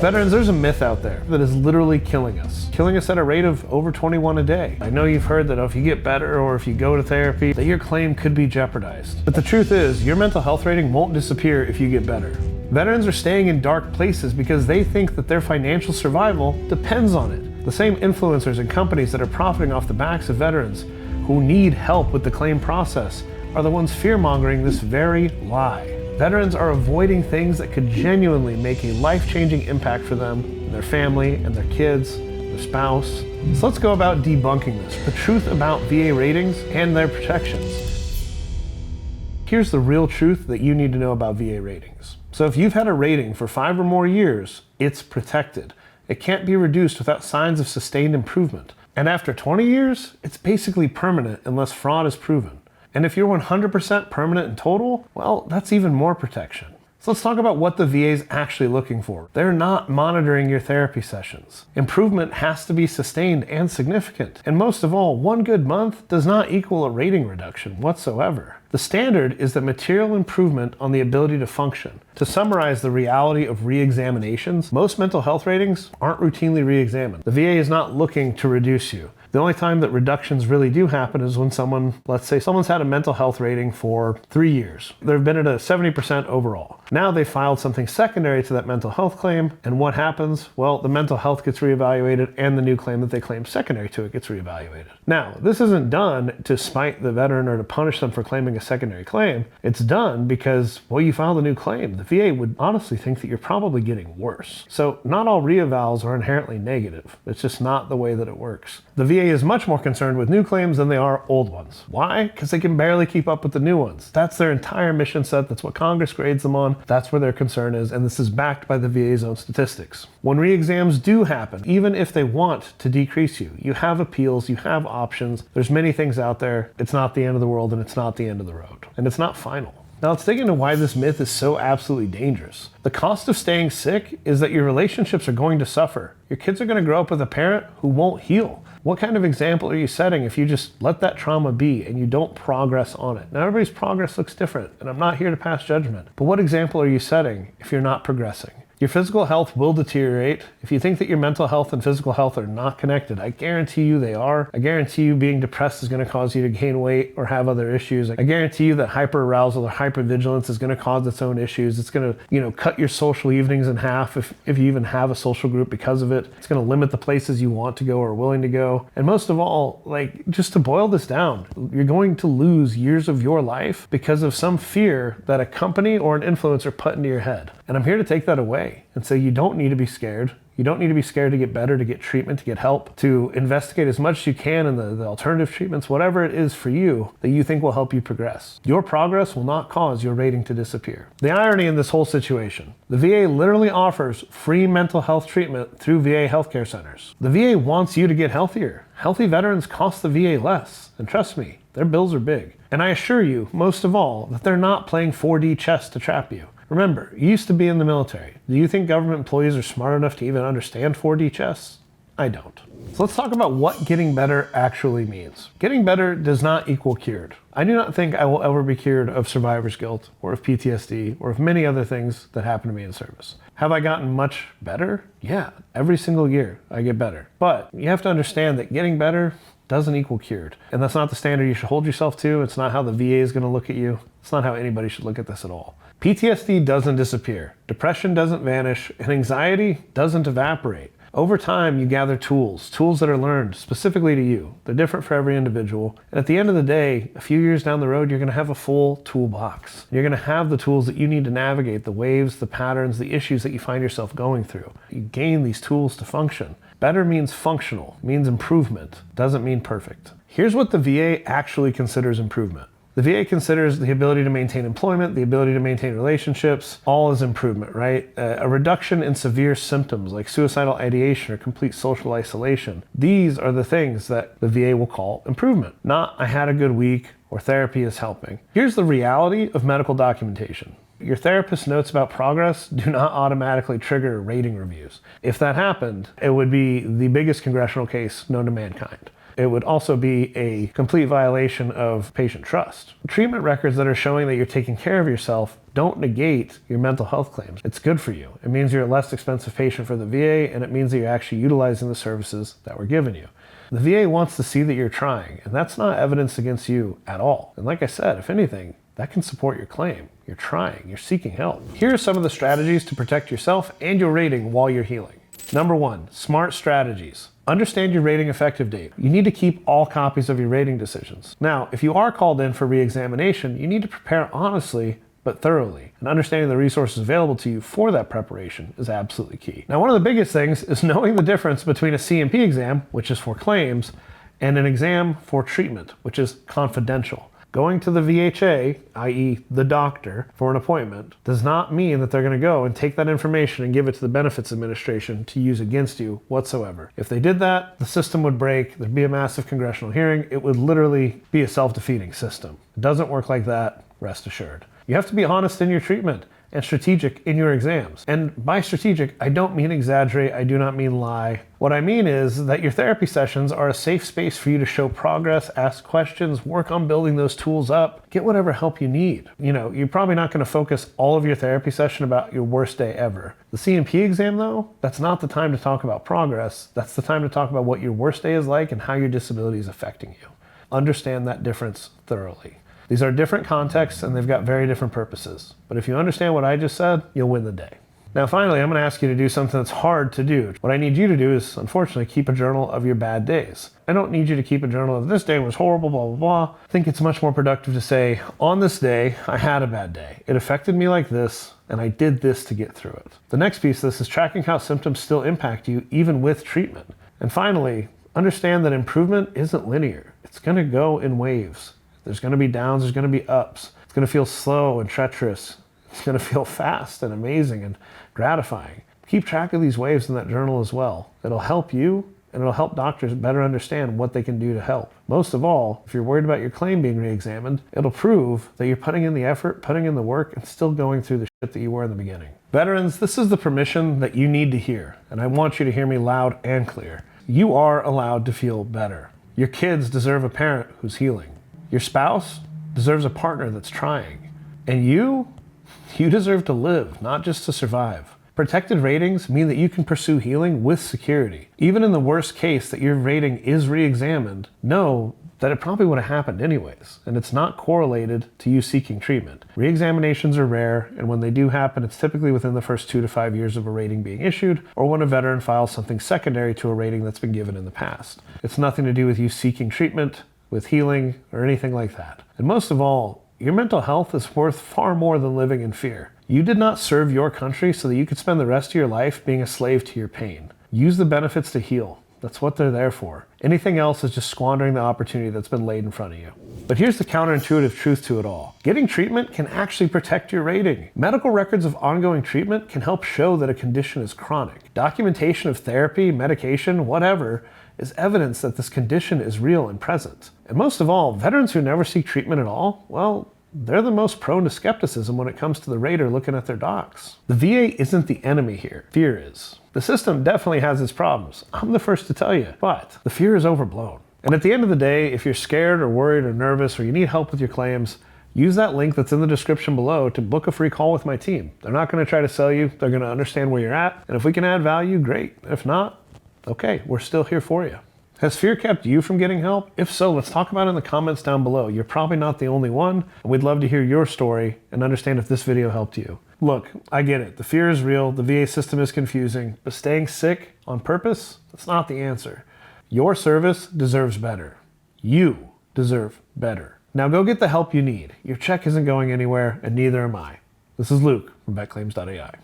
Veterans, there's a myth out there that is literally killing us at a rate of over 21 a day. I know you've heard that if you get better or if you go to therapy, that your claim could be jeopardized. But the truth is, your mental health rating won't disappear if you get better. Veterans are staying in dark places because they think that their financial survival depends on it. The same influencers and companies that are profiting off the backs of veterans who need help with the claim process are the ones fear-mongering this very lie. Veterans are avoiding things that could genuinely make a life-changing impact for them, and their family, and their kids, their spouse. So let's go about debunking this, the truth about VA ratings and their protections. Here's the real truth that you need to know about VA ratings. So if you've had a rating for 5 or more years, it's protected. It can't be reduced without signs of sustained improvement. And after 20 years, it's basically permanent unless fraud is proven. And if you're 100% permanent in total, well, that's even more protection. So let's talk about what the VA is actually looking for. They're not monitoring your therapy sessions. Improvement has to be sustained and significant. And most of all, 1 good month does not equal a rating reduction whatsoever. The standard is that material improvement on the ability to function. To summarize the reality of re-examinations, most mental health ratings aren't routinely re-examined. The VA is not looking to reduce you. The only time that reductions really do happen is when let's say someone's had a mental health rating for 3 years. They've been at a 70% overall. Now they filed something secondary to that mental health claim, and what happens? Well, the mental health gets reevaluated and the new claim that they claimed secondary to it gets reevaluated. Now, this isn't done to spite the veteran or to punish them for claiming a secondary claim. It's done because, well, you filed a new claim. The VA would honestly think that you're probably getting worse. So not all reevals are inherently negative. It's just not the way that it works. The VA is much more concerned with new claims than they are old ones. Why? Because they can barely keep up with the new ones. That's their entire mission set. That's what Congress grades them on. That's where their concern is, and this is backed by the VA's own statistics. When re-exams do happen, even if they want to decrease you, you have appeals, you have options. There's many things out there. It's not the end of the world, and it's not the end of the road. And it's not final. Now let's dig into why this myth is so absolutely dangerous. The cost of staying sick is that your relationships are going to suffer. Your kids are going to grow up with a parent who won't heal. What kind of example are you setting if you just let that trauma be and you don't progress on it? Now everybody's progress looks different, and I'm not here to pass judgment, but what example are you setting if you're not progressing? Your physical health will deteriorate. If you think that your mental health and physical health are not connected, I guarantee you they are. I guarantee you being depressed is going to cause you to gain weight or have other issues. I guarantee you that hyperarousal or hypervigilance is going to cause its own issues. It's going to, cut your social evenings in half if you even have a social group because of it. It's going to limit the places you want to go or are willing to go. And most of all, just to boil this down, you're going to lose years of your life because of some fear that a company or an influencer put into your head. And I'm here to take that away and say you don't need to be scared. You don't need to be scared to get better, to get treatment, to get help, to investigate as much as you can in the alternative treatments, whatever it is for you that you think will help you progress. Your progress will not cause your rating to disappear. The irony in this whole situation, the VA literally offers free mental health treatment through VA healthcare centers. The VA wants you to get healthier. Healthy veterans cost the VA less. And trust me, their bills are big. And I assure you, most of all, that they're not playing 4D chess to trap you. Remember, you used to be in the military. Do you think government employees are smart enough to even understand 4D chess? I don't. So let's talk about what getting better actually means. Getting better does not equal cured. I do not think I will ever be cured of survivor's guilt or of PTSD or of many other things that happen to me in service. Have I gotten much better? Yeah, every single year I get better. But you have to understand that getting better doesn't equal cured. And that's not the standard you should hold yourself to. It's not how the VA is going to look at you. It's not how anybody should look at this at all. PTSD doesn't disappear. Depression doesn't vanish, and anxiety doesn't evaporate. Over time, you gather tools that are learned specifically to you. They're different for every individual. And at the end of the day, a few years down the road, you're going to have a full toolbox. You're going to have the tools that you need to navigate the waves, the patterns, the issues that you find yourself going through. You gain these tools to function. Better means functional, means improvement, doesn't mean perfect. Here's what the VA actually considers improvement. The VA considers the ability to maintain employment, the ability to maintain relationships, all as improvement, right? A reduction in severe symptoms like suicidal ideation or complete social isolation. These are the things that the VA will call improvement, not I had a good week or therapy is helping. Here's the reality of medical documentation. Your therapist's notes about progress do not automatically trigger rating reviews. If that happened, it would be the biggest congressional case known to mankind. It would also be a complete violation of patient trust. Treatment records that are showing that you're taking care of yourself don't negate your mental health claims. It's good for you. It means you're a less expensive patient for the VA, and it means that you're actually utilizing the services that were given you. The VA wants to see that you're trying, and that's not evidence against you at all. And like I said, if anything, that can support your claim. You're trying, you're seeking help. Here are some of the strategies to protect yourself and your rating while you're healing. Number 1, smart strategies. Understand your rating effective date. You need to keep all copies of your rating decisions. Now, if you are called in for re-examination, you need to prepare honestly but thoroughly. And understanding the resources available to you for that preparation is absolutely key. Now, one of the biggest things is knowing the difference between a C&P exam, which is for claims, and an exam for treatment, which is confidential. Going to the VHA, i.e. the doctor, for an appointment does not mean that they're going to go and take that information and give it to the Benefits Administration to use against you whatsoever. If they did that, the system would break, there'd be a massive congressional hearing, it would literally be a self-defeating system. It doesn't work like that, rest assured. You have to be honest in your treatment and strategic in your exams. And by strategic, I don't mean exaggerate, I do not mean lie. What I mean is that your therapy sessions are a safe space for you to show progress, ask questions, work on building those tools up, get whatever help you need. You're probably not going to focus all of your therapy session about your worst day ever. The C&P exam though, that's not the time to talk about progress. That's the time to talk about what your worst day is like and how your disability is affecting you. Understand that difference thoroughly. These are different contexts and they've got very different purposes. But if you understand what I just said, you'll win the day. Now finally, I'm going to ask you to do something that's hard to do. What I need you to do is, unfortunately, keep a journal of your bad days. I don't need you to keep a journal of this day was horrible, blah, blah, blah. I think it's much more productive to say, on this day, I had a bad day. It affected me like this, and I did this to get through it. The next piece of this is tracking how symptoms still impact you, even with treatment. And finally, understand that improvement isn't linear. It's going to go in waves. There's going to be downs, there's going to be ups. It's going to feel slow and treacherous. It's going to feel fast and amazing and gratifying. Keep track of these waves in that journal as well. It'll help you and it'll help doctors better understand what they can do to help. Most of all, if you're worried about your claim being re-examined, it'll prove that you're putting in the effort, putting in the work, and still going through the shit that you were in the beginning. Veterans, this is the permission that you need to hear, and I want you to hear me loud and clear. You are allowed to feel better. Your kids deserve a parent who's healing. Your spouse deserves a partner that's trying. And you deserve to live, not just to survive. Protected ratings mean that you can pursue healing with security. Even in the worst case that your rating is re-examined, know that it probably would have happened anyways, and it's not correlated to you seeking treatment. Re-examinations are rare, and when they do happen, it's typically within the first 2 to 5 years of a rating being issued, or when a veteran files something secondary to a rating that's been given in the past. It's nothing to do with you seeking treatment, with healing, or anything like that. And most of all, your mental health is worth far more than living in fear. You did not serve your country so that you could spend the rest of your life being a slave to your pain. Use the benefits to heal. That's what they're there for. Anything else is just squandering the opportunity that's been laid in front of you. But here's the counterintuitive truth to it all. Getting treatment can actually protect your rating. Medical records of ongoing treatment can help show that a condition is chronic. Documentation of therapy, medication, whatever, is evidence that this condition is real and present. And most of all, veterans who never seek treatment at all, well, they're the most prone to skepticism when it comes to the rater looking at their docs. The VA isn't the enemy here. Fear is. The system definitely has its problems. I'm the first to tell you, but the fear is overblown. And at the end of the day, if you're scared or worried or nervous or you need help with your claims, use that link that's in the description below to book a free call with my team. They're not going to try to sell you. They're going to understand where you're at. And if we can add value, great. If not, okay, we're still here for you. Has fear kept you from getting help? If so, let's talk about it in the comments down below. You're probably not the only one, and we'd love to hear your story and understand if this video helped you. Look, I get it. The fear is real. The VA system is confusing, but staying sick on purpose, that's not the answer. Your service deserves better. You deserve better. Now go get the help you need. Your check isn't going anywhere, and neither am I. This is Luke from vetclaims.ai.